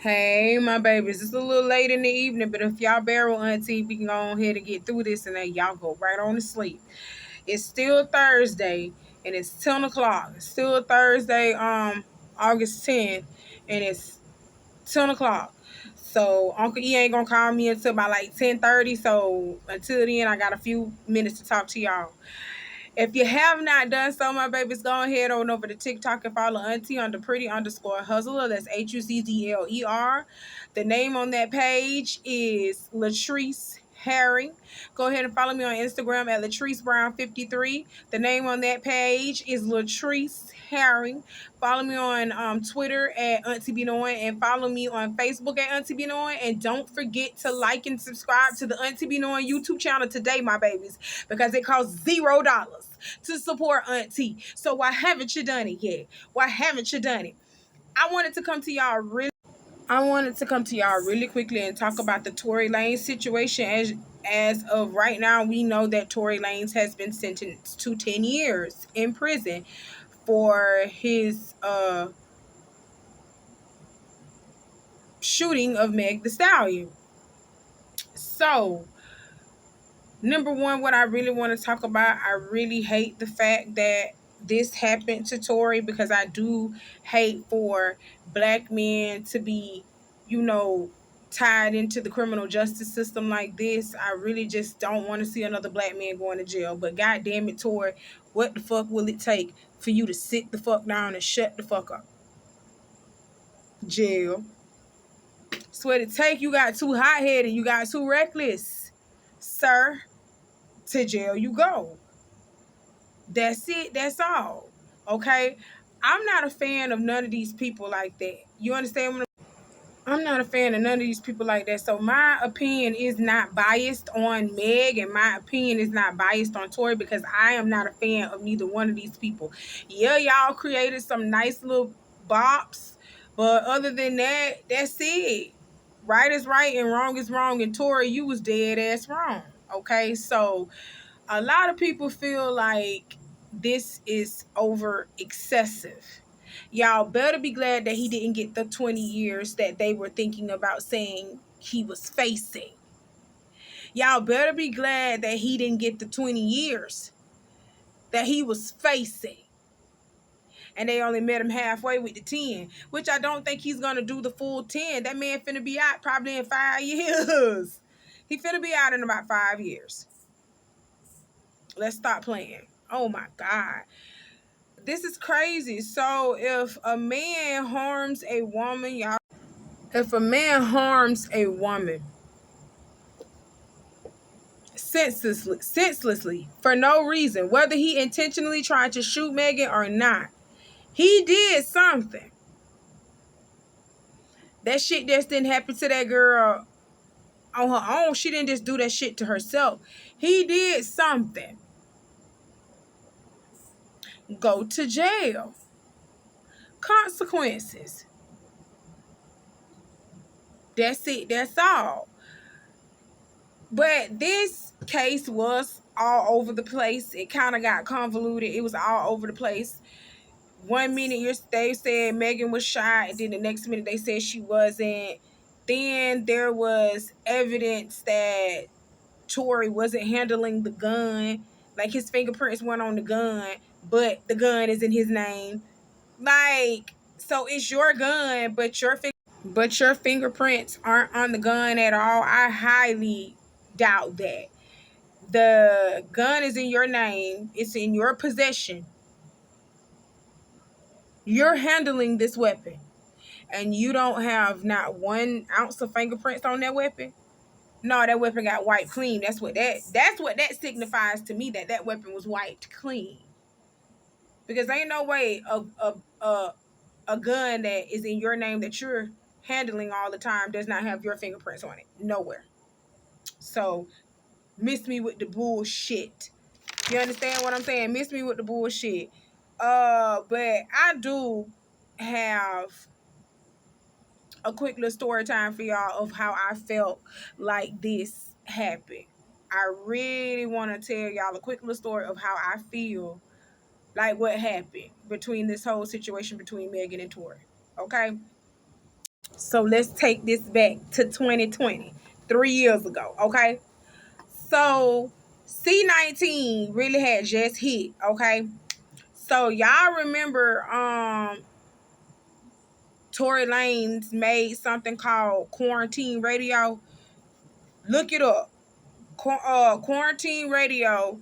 Hey, my babies. It's a little late in the evening, but if y'all bear with Auntie, we can go ahead and get through this and then y'all go right on to sleep. It's still Thursday and it's 10 o'clock. It's still Thursday, August 10th, and it's 10 o'clock. So Uncle E ain't gonna call me until about like 10:30. So until then, I got a few minutes to talk to y'all. If you have not done so, my babies, go ahead on over to TikTok and follow Auntie under pretty_hustler. That's HUZZLER. The name on that page is Latrice Herring. Go ahead and follow me on Instagram at Latrice Brown 53. The name on that page is Latrice Herring. Follow me on Twitter at Auntie Benoit and follow me on Facebook at Auntie Benoit. And don't forget to like and subscribe to the Auntie Benoit YouTube channel today, my babies, because it costs $0 to support Auntie. So why haven't you done it yet? Why haven't you done it? I wanted to come to y'all really quickly and talk about the Tory Lanez situation. As of right now, we know that Tory Lanez has been sentenced to 10 years in prison for his shooting of Meg the Stallion. So, number one, what I really want to talk about, I really hate the fact that this happened to Tory, because I do hate for black men to be, you know, tied into the criminal justice system like this. I really just don't want to see another black man going to jail. But god damn it, Tory, what the fuck will it take for you to sit the fuck down and shut the fuck up? Jail. That's what it take. You got too hot-headed. You got too reckless. Sir, to jail you go. That's it. That's all. Okay? I'm not a fan of none of these people like that. You understand what I'm not a fan of none of these people like that. So my opinion is not biased on Meg, and my opinion is not biased on Tory, because I am not a fan of neither one of these people. Yeah, y'all created some nice little bops, but other than that, that's it. Right is right and wrong is wrong. And Tory, you was dead ass wrong. Okay, so a lot of people feel like this is over excessive. Y'all better be glad that he didn't get the 20 years that they were thinking about saying he was facing. Y'all better be glad that he didn't get the 20 years that he was facing. And they only met him halfway with the 10, which I don't think he's going to do the full 10. That man finna be out probably in 5 years. He finna be out in about 5 years. Let's stop playing. Oh my God. This is crazy. So if a man harms a woman, y'all, if a man harms a woman senselessly for no reason, whether he intentionally tried to shoot Megan or not, he did something. That shit just didn't happen to that girl on her own. She didn't just do that shit to herself. He did something. Go to jail. Consequences. That's it. That's all. But this case was all over the place. It kind of got convoluted. It was all over the place. One minute they said Megan was shot, and then the next minute they said she wasn't. Then there was evidence that Tory wasn't handling the gun. Like, his fingerprints weren't on the gun, but the gun is in his name. Like, so it's your gun, but your fingerprints aren't on the gun at all. I highly doubt that. The gun is in your name. It's in your possession. You're handling this weapon, and you don't have not 1 ounce of fingerprints on that weapon. No, that weapon got wiped clean. That's what that signifies to me, that weapon was wiped clean. Because ain't no way a gun that is in your name that you're handling all the time does not have your fingerprints on it. Nowhere. So miss me with the bullshit. You understand what I'm saying? Miss me with the bullshit. But I do have a quick little story time for y'all of how I felt like this happened. I really want to tell y'all a quick little story of how I feel like what happened between this whole situation between Megan and Tory. Okay? So let's take this back to 2020, 3 years ago, okay? So C-19 really had just hit, okay? So y'all remember Tory Lanez made something called quarantine radio? Look it up. Quarantine radio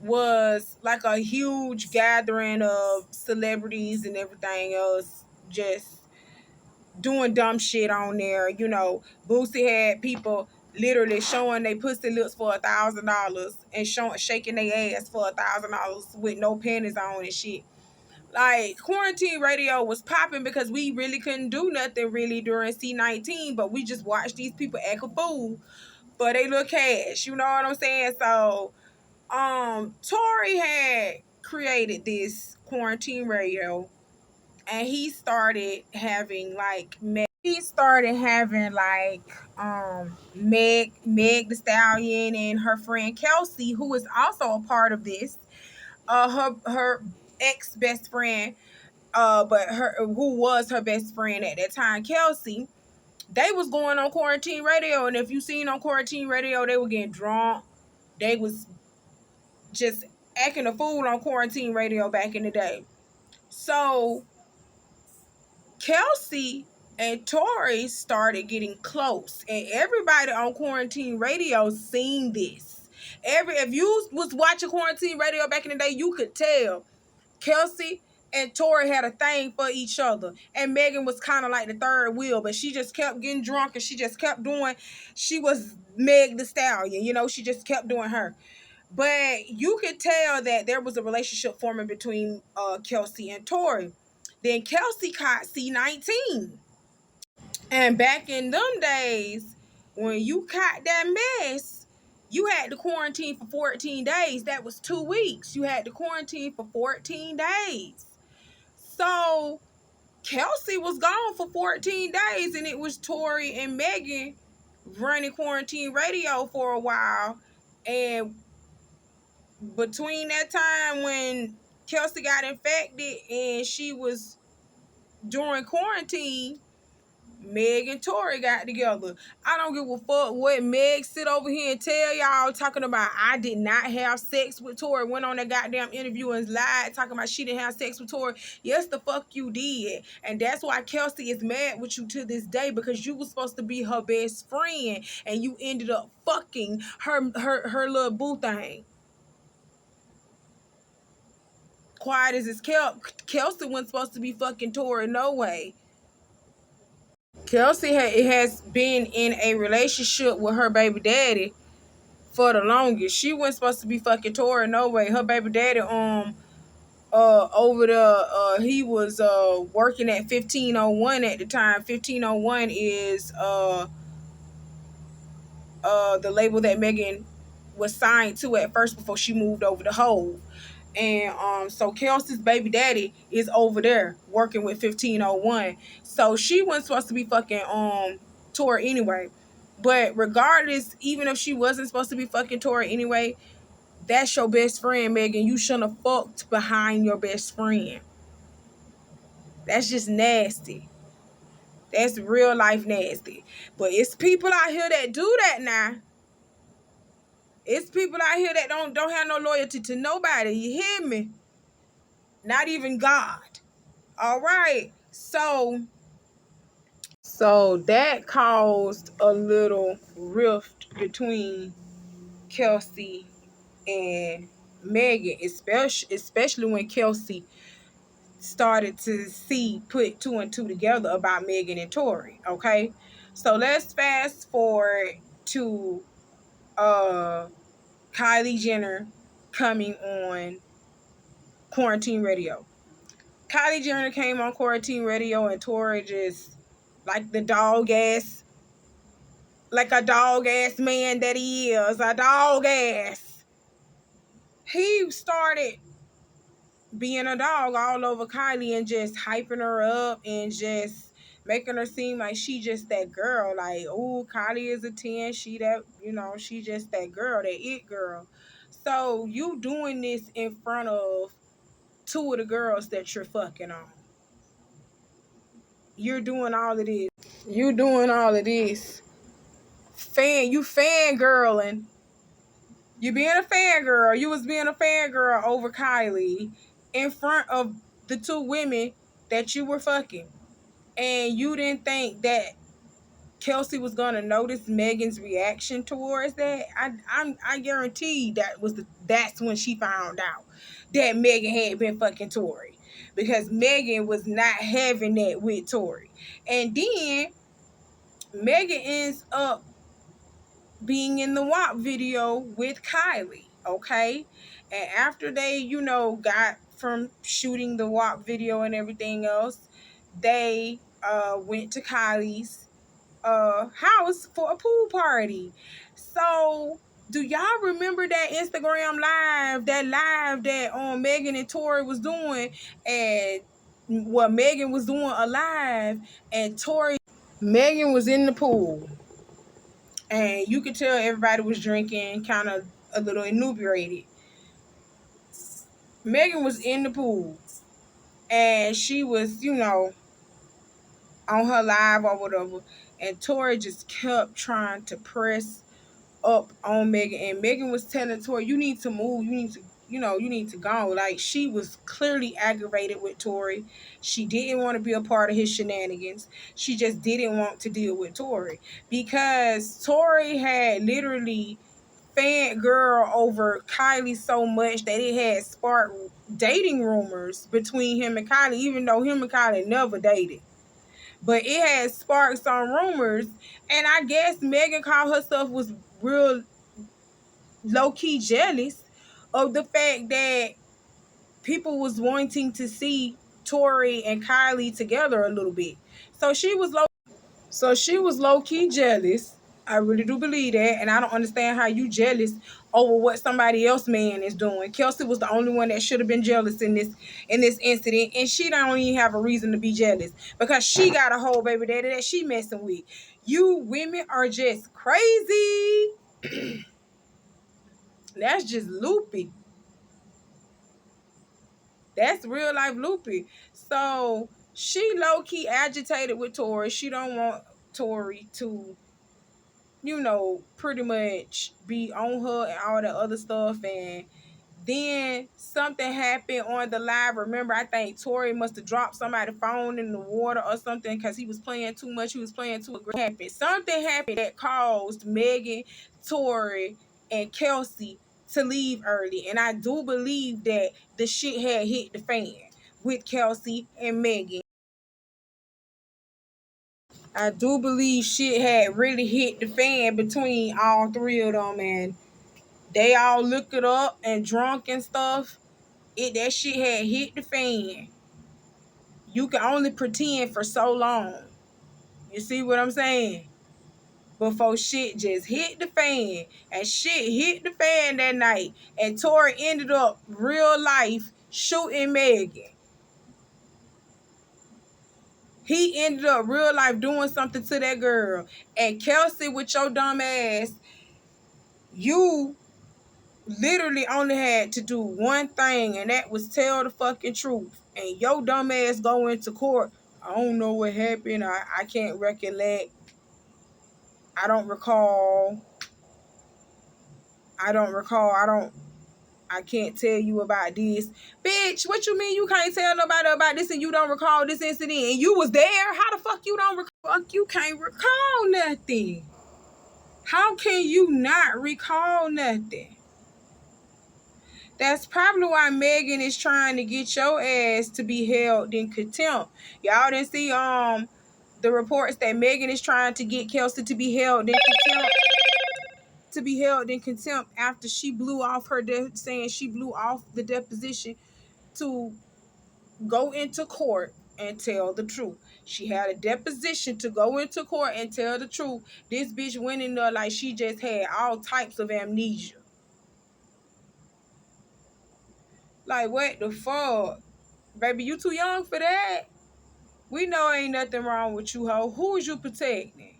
was like a huge gathering of celebrities and everything else just doing dumb shit on there. You know, Boosie had people literally showing their pussy lips for $1,000 and shaking their ass for $1,000 with no panties on and shit. Like, quarantine radio was popping because we really couldn't do nothing really during C-19, but we just watched these people act a fool for they little cash. You know what I'm saying? So Tory had created this quarantine radio, and he started having like Meg the Stallion and her friend Kelsey, who was also a part of this. Her ex best friend, but her who was her best friend at that time, Kelsey. They was going on quarantine radio, and if you seen on quarantine radio, they were getting drunk. They was just acting a fool on quarantine radio back in the day. So Kelsey and Tory started getting close, and everybody on quarantine radio seen this. If you was watching quarantine radio back in the day, you could tell Kelsey and Tory had a thing for each other, and Megan was kind of like the third wheel, but she just kept getting drunk and she just kept doing. She was Meg the Stallion, you know. She just kept doing her. But you could tell that there was a relationship forming between Kelsey and Tory. Then Kelsey caught C-19. And back in them days, when you caught that mess, you had to quarantine for 14 days. That was 2 weeks. You had to quarantine for 14 days. So Kelsey was gone for 14 days, and it was Tory and Megan running quarantine radio for a while. And between that time when Kelsey got infected and she was during quarantine, Meg and Tory got together. I don't give a fuck what Meg sit over here and tell y'all, talking about I did not have sex with Tory. Went on that goddamn interview and lied, talking about she didn't have sex with Tory. Yes, the fuck you did. And that's why Kelsey is mad with you to this day, because you was supposed to be her best friend and you ended up fucking her little boo thing. Quiet as it's kept, Kelsey wasn't supposed to be fucking Tory no way. Kelsey has been in a relationship with her baby daddy for the longest. She wasn't supposed to be fucking Tory no way. Her baby daddy over the he was working at 1501 at the time. 1501 is the label that Megan was signed to at first before she moved over to Hove. And so Kelsey's baby daddy is over there working with 1501. So she wasn't supposed to be fucking Tory anyway. But regardless, even if she wasn't supposed to be fucking Tory anyway, that's your best friend, Megan. You shouldn't have fucked behind your best friend. That's just nasty. That's real life nasty. But it's people out here that do that now. It's people out here that don't have no loyalty to nobody. You hear me? Not even God. All right. So that caused a little rift between Kelsey and Megan, especially when Kelsey started to put two and two together about Megan and Tory. Okay. So let's fast forward to Kylie Jenner coming on quarantine radio. Kylie Jenner came on quarantine radio, and Tory just like the dog ass, like a dog ass man that he is, a dog ass. He started being a dog all over Kylie and just hyping her up and just making her seem like she just that girl. Like, oh, Kylie is a 10. She that, she just that girl, that it girl. So you doing this in front of two of the girls that you're fucking on. You're doing all of this. You doing all of this. You fangirling. You being a fangirl. You was being a fangirl over Kylie in front of the two women that you were fucking. And you didn't think that Kelsey was gonna notice Megan's reaction towards that. I guarantee that's when she found out that Megan had been fucking Tory. Because Megan was not having that with Tory. And then Megan ends up being in the WAP video with Kylie, okay? And after they, got from shooting the WAP video and everything else, they went to Kylie's house for a pool party. So do y'all remember that Instagram live, that Megan and Tory was doing? And Megan was doing a live, and Megan was in the pool, and you could tell everybody was drinking, kind of a little inebriated. Megan was in the pool, and she was, on her live or whatever, and Tory just kept trying to press up on Megan, and Megan was telling Tory, you need to move, you need to go. Like, she was clearly aggravated with Tory. She didn't want to be a part of his shenanigans. She just didn't want to deal with Tory, because Tory had literally fangirl over Kylie so much that it had sparked dating rumors between him and Kylie, even though him and Kylie never dated. But it had sparked some rumors, and I guess Megan called herself was real low-key jealous of the fact that people was wanting to see Tory and Kylie together a little bit. So she was low-key jealous. I really do believe that, and I don't understand how you jealous over what somebody else man is doing. Kelsey was the only one that should have been jealous in this incident, and she don't even have a reason to be jealous because she got a whole baby daddy that she messing with. You women are just crazy. That's just loopy. That's real life loopy. So she low-key agitated with Tory. She don't want Tory to, pretty much be on her and all that other stuff. And then something happened on the live. Remember, I think Tory must have dropped somebody's phone in the water or something because he was playing too much. He was playing too aggressive. Something happened that caused Megan, Tory, and Kelsey to leave early. And I do believe that the shit had hit the fan with Kelsey and Megan. I do believe shit had really hit the fan between all three of them, and they all looked it up and drunk and stuff. That shit had hit the fan. You can only pretend for so long. You see what I'm saying? Before shit just hit the fan. And shit hit the fan that night. And Tory ended up real life shooting Megan. He ended up real life doing something to that girl. And Kelsey, with your dumb ass, you literally only had to do one thing, and that was tell the fucking truth. And your dumb ass go into court. I don't know what happened. I can't recollect. I don't recall. I can't tell you about this. Bitch, what you mean you can't tell nobody about this and you don't recall this incident? And you was there? How the fuck you don't recall? You can't recall nothing. How can you not recall nothing? That's probably why Megan is trying to get your ass to be held in contempt. Y'all didn't see the reports that Megan is trying to get Kelsey to be held in contempt. After she blew off saying she blew off the deposition to go into court and tell the truth. She had a deposition to go into court and tell the truth. This bitch went in there like she just had all types of amnesia. Like, what the fuck? Baby, you too young for that. We know ain't nothing wrong with you, ho. Who is you protecting?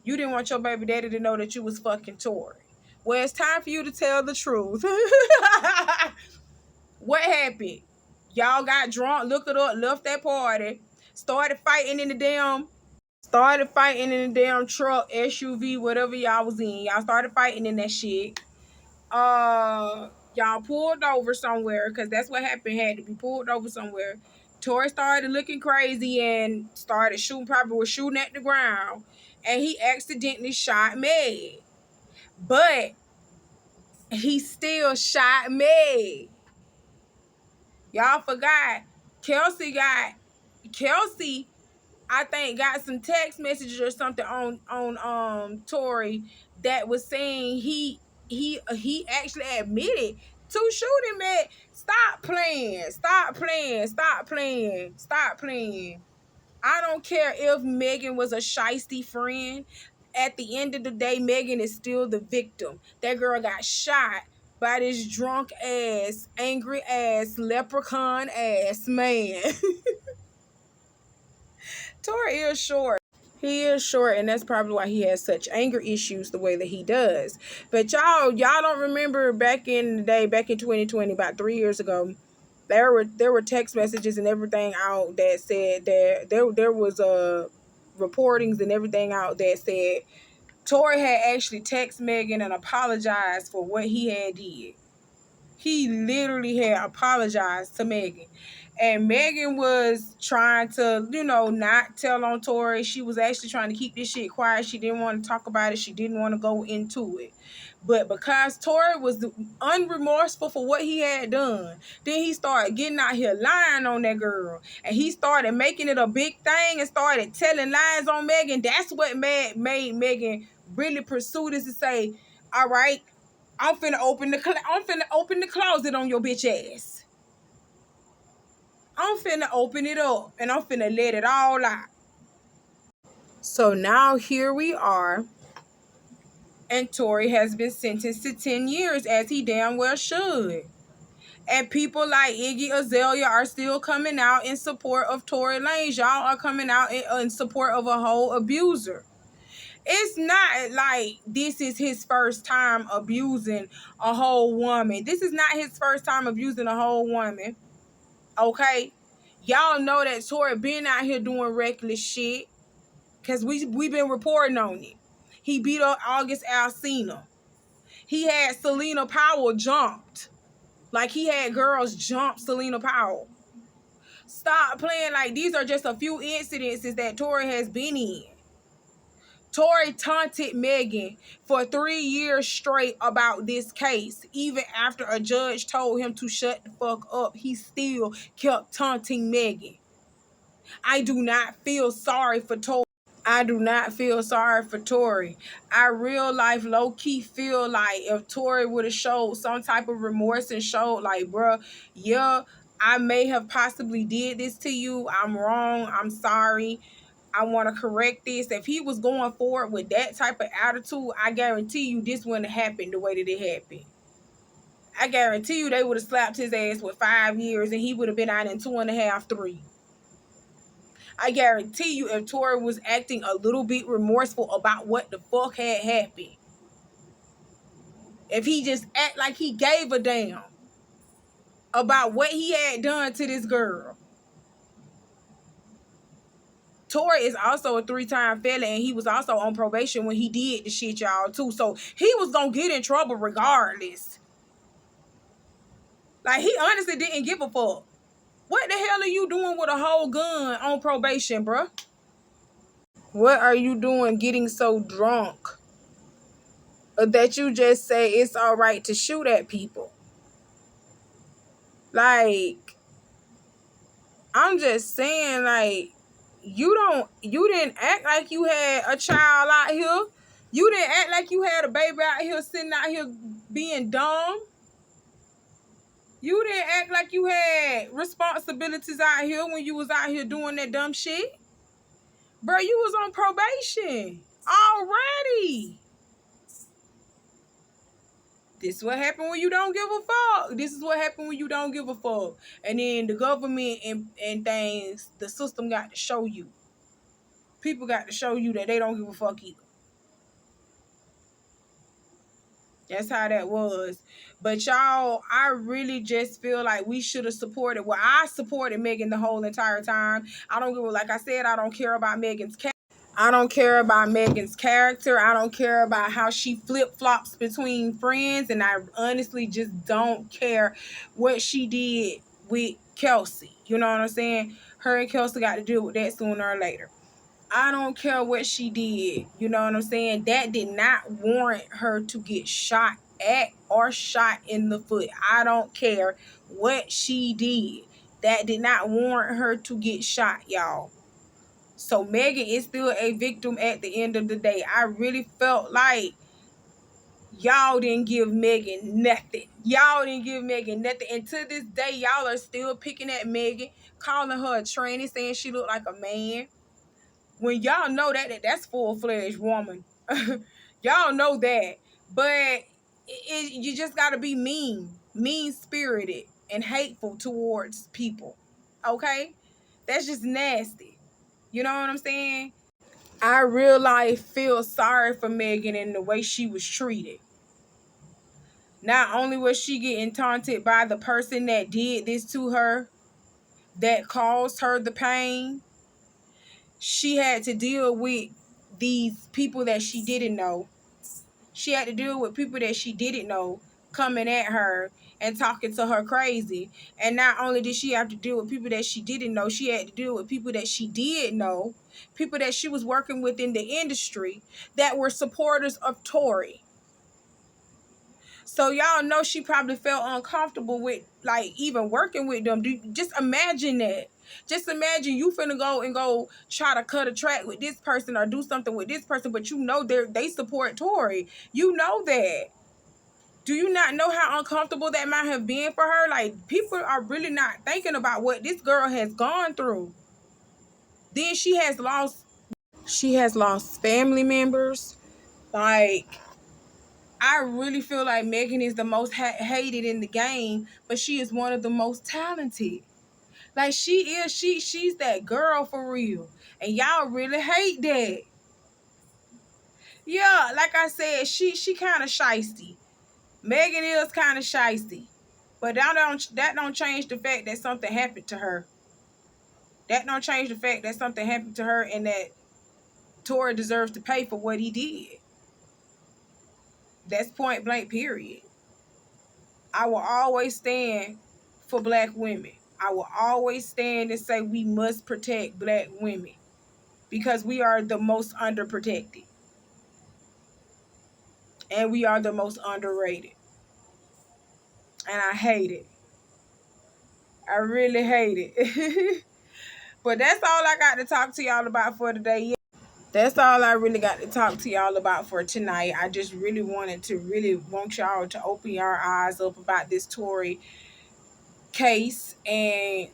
You didn't want your baby daddy to know that you was fucking Tory. Well, it's time for you to tell the truth. What happened? Y'all got drunk, looked it up, left that party. Started fighting in the damn Started fighting in the damn truck, SUV, whatever y'all was in. Y'all started fighting in that shit. Y'all pulled over somewhere because that's what happened. Had to be pulled over somewhere. Tory started looking crazy and started shooting. Probably was shooting at the ground, and he accidentally shot Meg. But he still shot Meg. Y'all forgot. Kelsey got Kelsey. I think got some text messages or something on Tory that was saying he actually admitted to shooting Meg. Stop playing. Stop playing. Stop playing. Stop playing. I don't care if Megan was a shiesty friend. At the end of the day, Megan is still the victim. That girl got shot by this drunk ass, angry ass, leprechaun ass man. Tory is short. He is short, and that's probably why he has such anger issues the way that he does. But y'all don't remember back in the day, back in 2020, about 3 years ago, there were text messages and everything out that said that there was reportings and everything out that said Tory had actually texted Megan and apologized for what he had did. He literally had apologized to Megan. And Megan was trying to, not tell on Tory. She was actually trying to keep this shit quiet. She didn't want to talk about it. She didn't want to go into it. But because Tory was unremorseful for what he had done, then he started getting out here lying on that girl. And he started making it a big thing and started telling lies on Megan. That's what made Megan really pursue this to say, all right, I'm finna open the closet on your bitch ass. I'm finna open it up and I'm finna let it all out. So now here we are, and Tory has been sentenced to 10 years, as he damn well should. And people like Iggy Azalea are still coming out in support of Tory Lanez. Y'all are coming out in support of a whole abuser. It's not like this is his first time abusing a whole woman. This is not his first time abusing a whole woman. Okay? Y'all know that Tory been out here doing reckless shit. Because we been reporting on it. He beat up August Alsina. He had Selena Powell jumped. Like he had girls jump Selena Powell. Stop playing. Like these are just a few incidences that Tory has been in. Tory taunted Megan for 3 years straight about this case. Even after a judge told him to shut the fuck up, he still kept taunting Megan. I do not feel sorry for Tory. I do not feel sorry for Tory. I real life low key feel like if Tory would have showed some type of remorse and showed like, bruh, yeah, I may have possibly did this to you. I'm wrong. I'm sorry. I want to correct this. If he was going forward with that type of attitude, I guarantee you this wouldn't have happened the way that it happened. I guarantee you they would have slapped his ass with 5 years and he would have been out in 2.5, 3. I guarantee you if Tory was acting a little bit remorseful about what the fuck had happened, if he just act like he gave a damn about what he had done to this girl. Tory is also a 3-time felon, and he was also on probation when he did the shit, y'all, too. So he was gonna get in trouble regardless. Like, he honestly didn't give a fuck. What the hell are you doing with a whole gun on probation, bruh? What are you doing getting so drunk that you just say it's all right to shoot at people? Like, I'm just saying, like, you didn't act like you had a child out here. You didn't act like you had a baby out here sitting out here being dumb. You didn't act like you had responsibilities out here when you was out here doing that dumb shit. Bro, you was on probation already. This is what happened when you don't give a fuck. This is what happened when you don't give a fuck. And then the government and things, the system got to show you. People got to show you that they don't give a fuck either. That's how that was. But y'all, I really just feel like we should have supported. Well, I supported Megan the whole entire time. I don't give a, like I said, I don't care about Megan's character. I don't care about Megan's character. I don't care about how she flip-flops between friends. And I honestly just don't care what she did with Kelsey. You know what I'm saying? Her and Kelsey got to deal with that sooner or later. I don't care what she did. You know what I'm saying? That did not warrant her to get shot at or shot in the foot. I don't care what she did. That did not warrant her to get shot, y'all. So Megan is still a victim at the end of the day. I really felt like y'all didn't give Megan nothing. Y'all didn't give Megan nothing. And to this day, y'all are still picking at Megan, calling her a tranny, saying she looked like a man. When y'all know that's full-fledged woman. Y'all know that. But you just got to be mean-spirited, and hateful towards people. Okay? That's just nasty. You know what I'm saying? I real life feel sorry for Megan and the way she was treated. Not only was she getting taunted by the person that did this to her, that caused her the pain, she had to deal with these people that she didn't know. She had to deal with people that she didn't know coming at her and talking to her crazy. And not only did she have to deal with people that she didn't know, she had to deal with people that she did know, people that she was working with in the industry that were supporters of Tory. So y'all know she probably felt uncomfortable with like even working with them. Just imagine that. Just imagine you finna go try to cut a track with this person or do something with this person, but you know they support Tory. You know that. Do you not know how uncomfortable that might have been for her? Like, people are really not thinking about what this girl has gone through. Then she has lost family members. Like, I really feel like Megan is the most hated in the game, but she is one of the most talented. Like, she's that girl for real. And y'all really hate that. Yeah, like I said, she kind of shisty. Megan is kind of shisty. But that don't change the fact that something happened to her. That don't change the fact that something happened to her and that Tory deserves to pay for what he did. That's point blank, period. I will always stand for black women. I will always stand and say we must protect black women because we are the most underprotected. And we are the most underrated. And I hate it. I really hate it. But that's all I got to talk to y'all about for today. That's all I really got to talk to y'all about for tonight. I just really want y'all to open your eyes up about this Tory case, and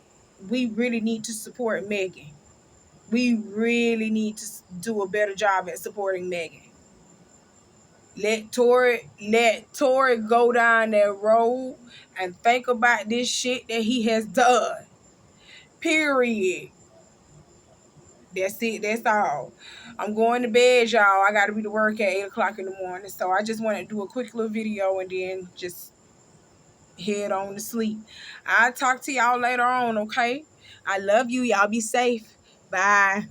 we really need to support Megan. We really need to do a better job at supporting Megan. Let Tory go down that road and think about this shit that he has done. Period. That's it. That's all. I'm going to bed, y'all. I got to be to work at 8 o'clock in the morning. So I just want to do a quick little video and then just head on to sleep. I'll talk to y'all later on, okay? I love you. Y'all be safe. Bye.